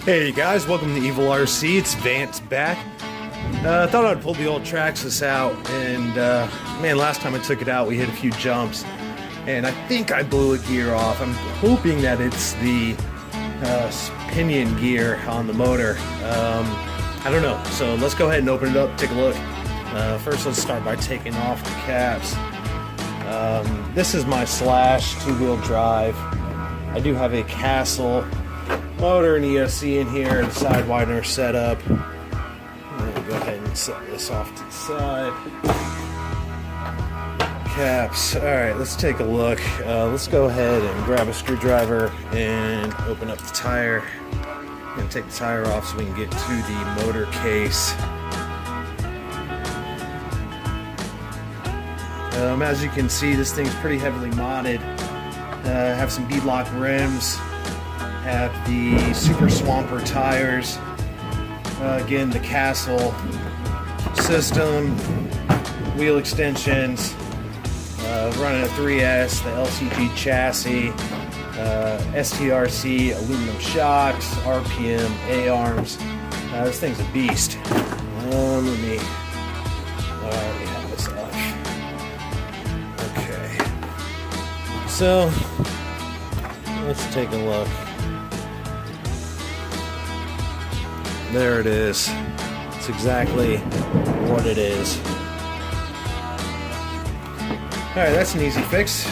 Hey guys, welcome to Evil RC. It's Vance back. Thought I'd pull the old Traxxas out, and man, last time I took it out, we hit a few jumps, and I think I blew a gear off. I'm hoping that it's the pinion gear on the motor. I don't know. So let's go ahead and open it up, take a look. First, let's start by taking off the caps. This is my Slash two-wheel drive. I do have a Castle motor and ESC in here, the side widener setup. I'm going to go ahead and set this off to the side. Caps. Alright, let's take a look. Let's go ahead and grab a screwdriver and open up the tire. I'm going to take the tire off so we can get to the motor case. As you can see, this thing's pretty heavily modded. Have some beadlock rims. Have the Super Swamper tires. Again, the Castle system, wheel extensions, running a 3S, the LCG chassis, STRC aluminum shocks, RPM, A-arms. This thing's a beast. Let me have this off. Okay. So, let's take a look. There it is. It's exactly what it is. Alright, that's an easy fix.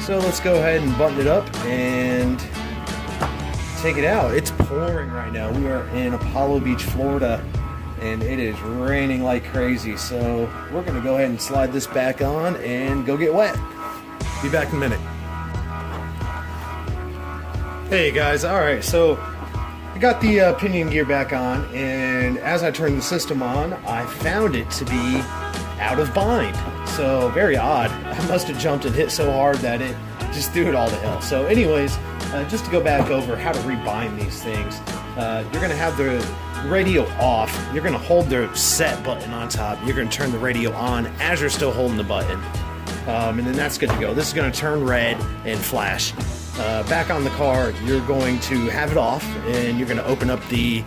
So let's go ahead and button it up and take it out. It's pouring right now. We are in Apollo Beach, Florida, and it is raining like crazy. So we're going to go ahead and slide this back on and go get wet. Be back in a minute. Hey guys, alright, so I got the pinion gear back on, and as I turned the system on, I found it to be out of bind. So, very odd. I must have jumped and hit so hard that it just threw it all to hell. So anyways, just to go back over how to rebind these things, you're going to have the radio off. You're going to hold the set button on top. You're going to turn the radio on as you're still holding the button. And then that's good to go. This is going to turn red and flash. Back on the car, you're going to have it off, and you're going to open up the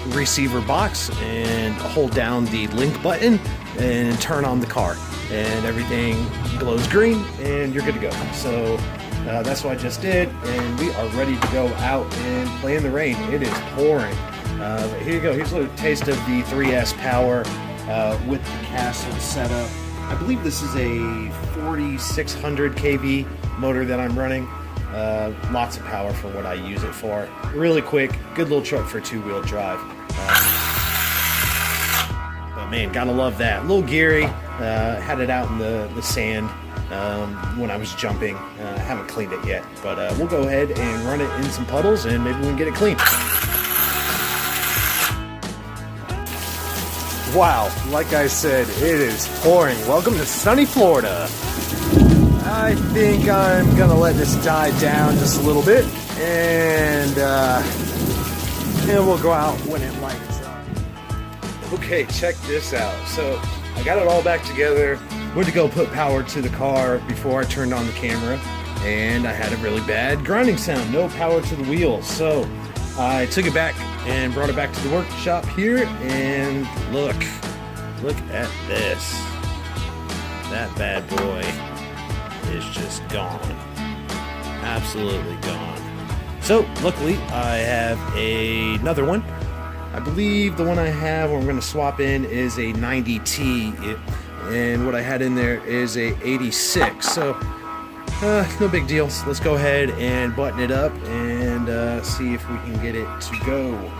receiver box and hold down the link button and turn on the car, and everything glows green and you're good to go. So that's what I just did, and we are ready to go out and play in the rain. It is pouring. But here you go. Here's a little taste of the 3S power with the Castle setup. I believe this is a 4600 kV motor that I'm running. Lots of power for what I use it for. Really quick, good little truck for two-wheel drive. But man, gotta love that. A little geary. Had it out in the sand when I was jumping. I haven't cleaned it yet, but we'll go ahead and run it in some puddles and maybe we can get it clean. Wow, like I said, it is pouring. Welcome to sunny Florida. I think I'm gonna let this die down just a little bit, and we'll go out when it lightens up. Okay, check this out. So I got it all back together. Went to go put power to the car before I turned on the camera, and I had a really bad grinding sound. No power to the wheels. So I took it back and brought it back to the workshop here, and look at this. That bad boy is just gone. Absolutely gone. So luckily I have another one. I believe the one I have, or I'm going to swap in, is a 90T, and what I had in there is a 86. So no big deal. So let's go ahead and button it up and see if we can get it to go.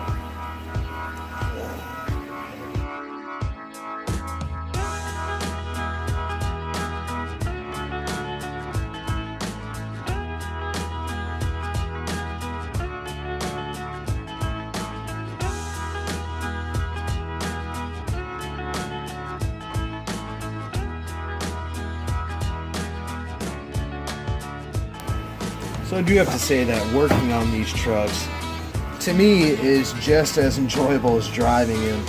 So I do have to say that working on these trucks, to me, is just as enjoyable as driving them.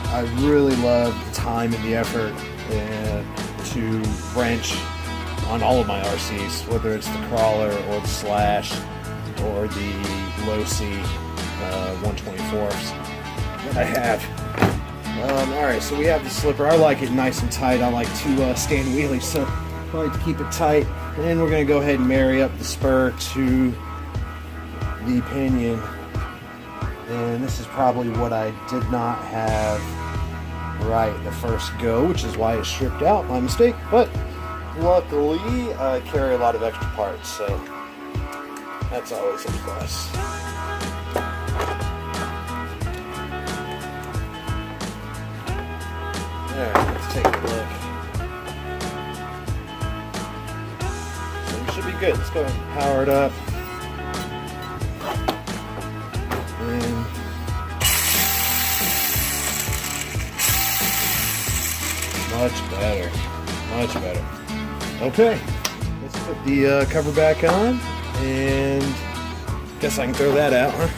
I really love the time and the effort to wrench on all of my RCs, whether it's the crawler or the Slash. or the low C 124s that I have. Alright, so we have the slipper. I like it nice and tight. I like to stand wheelie, so I like to keep it tight. And we're going to go ahead and marry up the spur to the pinion. And this is probably what I did not have right the first go, which is why it stripped out. My mistake. But luckily, I carry a lot of extra parts, so that's always a plus. Alright, let's take a look. So we should be good. Let's go ahead and power it up. And much better. Much better. Okay. Let's put the cover back on. And guess I can throw that out, huh?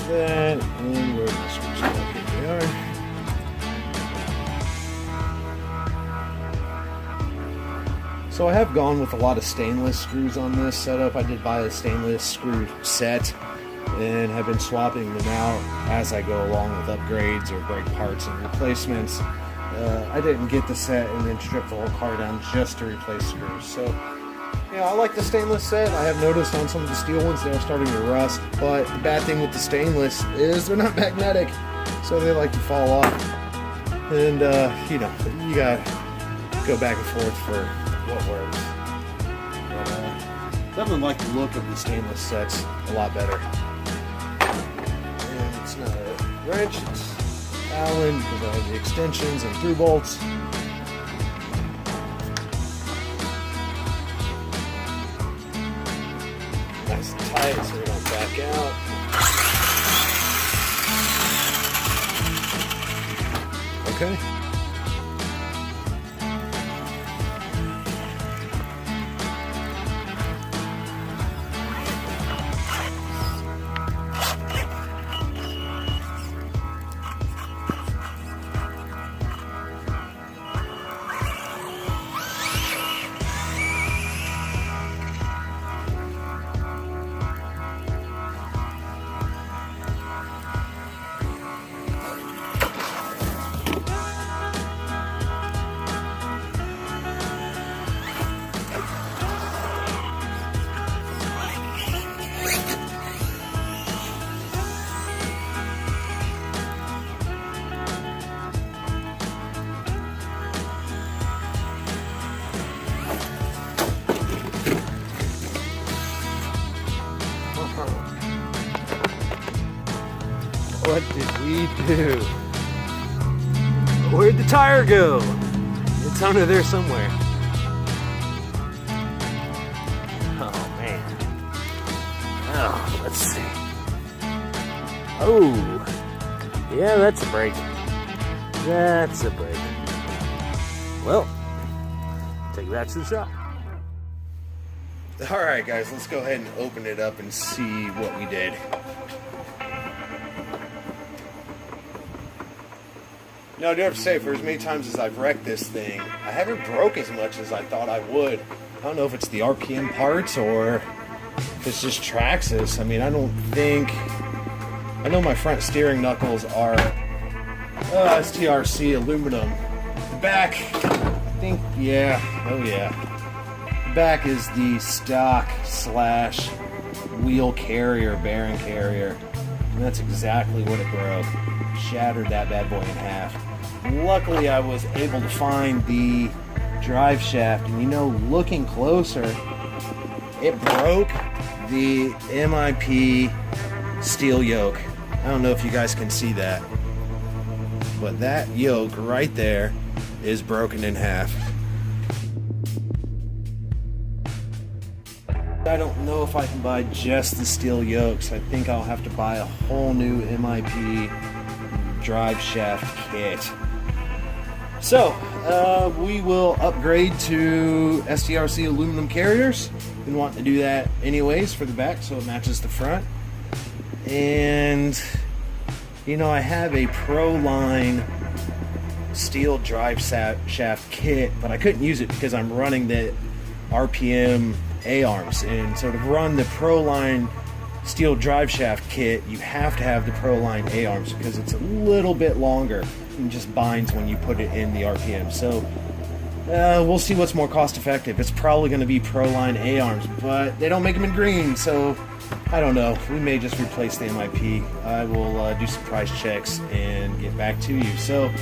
That, and where the screws go? Here they are. So I have gone with a lot of stainless screws on this setup. I did buy a stainless screw set and have been swapping them out as I go along with upgrades or brake parts and replacements. I didn't get the set and then strip the whole car down just to replace screws. So yeah, I like the stainless set. I have noticed on some of the steel ones they're starting to rust, but the bad thing with the stainless is they're not magnetic, so they like to fall off. And you know, you gotta go back and forth for what works. But definitely like the look of the stainless sets a lot better. And it's not a wrench, it's Allen because I have the extensions and through bolts. Nice and tight so we don't back out. Okay. What did we do? Where'd the tire go? It's under there somewhere. Oh man. Oh, let's see. Oh, yeah, that's a brake. That's a brake. Well, take that to the shop. Alright guys, let's go ahead and open it up and see what we did. Now, I do have to say, for as many times as I've wrecked this thing, I haven't broke as much as I thought I would. I don't know if it's the RPM parts or if it's just Traxxas. I mean, I don't think... I know my front steering knuckles are STRC aluminum. The back, I think, yeah, oh yeah. The back is the stock slash wheel carrier, bearing carrier. And that's exactly what it broke. Shattered that bad boy in half. Luckily, I was able to find the drive shaft, and you know, looking closer, it broke the MIP steel yoke. I don't know if you guys can see that, but that yoke right there is broken in half. I don't know if I can buy just the steel yokes. I think I'll have to buy a whole new MIP drive shaft kit. So, we will upgrade to STRC aluminum carriers. Been wanting to do that anyways for the back so it matches the front. And You know, I have a Pro-Line steel drive shaft kit, but I couldn't use it because I'm running the RPM A-arms. And so to run the Pro-Line steel drive shaft kit, you have to have the Pro-Line A-arms because it's a little bit longer and just binds when you put it in the RPM. So we'll see what's more cost effective. It's probably going to be Pro-Line A-arms, but they don't make them in green, so I don't know. We may just replace the MIP. I will do some price checks and get back to you. So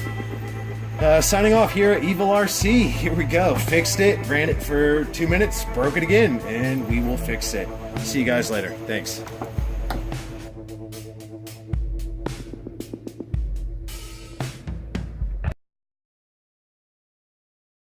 signing off here at Evil RC. Here we go. Fixed it, ran it for 2 minutes, broke it again, and we will fix it. See you guys later. Thanks.